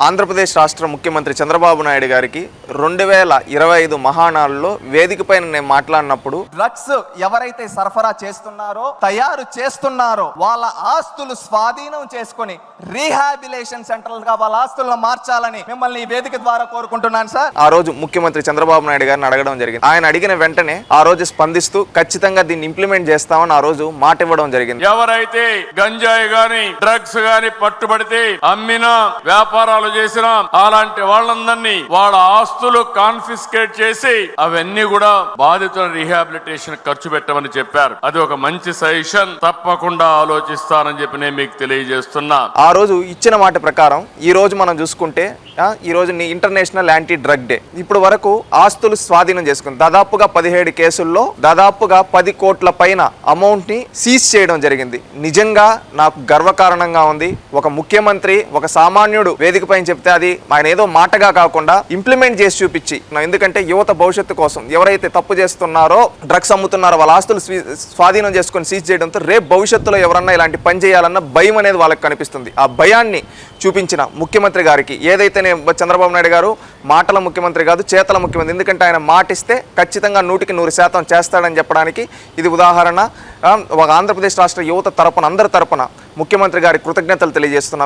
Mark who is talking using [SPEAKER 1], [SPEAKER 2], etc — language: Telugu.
[SPEAKER 1] ఆంధ్రప్రదేశ్ రాష్ట్ర ముఖ్యమంత్రి చంద్రబాబు నాయుడు గారికి 2025 మహానాడులో వేదికపైన నేను మాట్లాడినప్పుడు
[SPEAKER 2] డ్రగ్స్ ఎవరైతే సరఫరా చేస్తున్నారో తయారు చేస్తున్నారో వాళ్ళ ఆస్తులు స్వాధీనం చేసుకొని రీహాబిలేషన్ సెంటర్లుగా వాళ్ళ ఆస్తులను మార్చాలని మిమ్మల్ని ఈ వేదిక ద్వారా కోరుకుంటున్నాను సార్.
[SPEAKER 1] ఆ రోజు ముఖ్యమంత్రి చంద్రబాబు నాయుడు గారిని అడగడం జరిగింది. ఆయన అడిగిన వెంటనే ఆ రోజు స్పందిస్తూ ఖచ్చితంగా దీన్ని ఇంప్లిమెంట్ చేస్తామని ఆ రోజు మాట ఇవ్వడం జరిగింది.
[SPEAKER 3] ఎవరైతే గంజాయి గాని డ్రగ్స్ గాని పట్టుబడితే అమ్మినా వ్యాపారాలు చేసిన అలాంటి వాళ్ళందరినీ వాళ్ళ ఆస్తులు కాన్ఫిస్కేట్ చేసి అవన్నీ కూడా బాధితుల రీహాబిలిటేషన్ ఖర్చు పెట్టమని చెప్పారు. అది ఒక మంచి సజెషన్, తప్పకుండా ఆలోచిస్తానని చెప్పి నేను మీకు తెలియజేస్తున్నా.
[SPEAKER 1] ఆ రోజు ఇచ్చిన మాట ప్రకారం ఈ రోజు మనం చూసుకుంటే ఈ రోజు ఇంటర్నేషనల్ యాంటీ డ్రగ్ డే. ఇప్పుడు వరకు ఆస్తులు స్వాధీనం చేసుకుంది. దాదాపుగా 17 కేసుల్లో దాదాపుగా 10 కోట్ల పైన అమౌంట్ ని సీజ్ చేయడం జరిగింది. నిజంగా నాకు గర్వకారణంగా ఉంది. ఒక ముఖ్యమంత్రి ఒక సామాన్యుడు వేదిక పైన చెప్తే అది ఆయన ఏదో మాటగా కాకుండా ఇంప్లిమెంట్ చేసి చూపించి, ఎందుకంటే యువత భవిష్యత్తు కోసం ఎవరైతే తప్పు చేస్తున్నారో డ్రగ్స్ అమ్ముతున్నారో వాళ్ళ ఆస్తులు స్వాధీనం చేసుకొని సీజ్ చేయడంతో రేపు భవిష్యత్తులో ఎవరన్నా ఇలాంటి పని చేయాలన్న భయం అనేది వాళ్ళకి కనిపిస్తుంది. ఆ భయాన్ని చూపించిన ముఖ్యమంత్రి గారికి ఏదైతే చంద్రబాబు నాయుడు గారు మాటల ముఖ్యమంత్రి కాదు చేతల ముఖ్యమంత్రి, ఎందుకంటే ఆయన మాటిస్తే ఖచ్చితంగా 100% చేస్తాడని చెప్పడానికి ఇది ఉదాహరణ. ఒక ఆంధ్రప్రదేశ్ రాష్ట్ర యువత తరపున అందరి తరపున ముఖ్యమంత్రి గారి కృతజ్ఞతలు తెలియజేస్తున్నాం.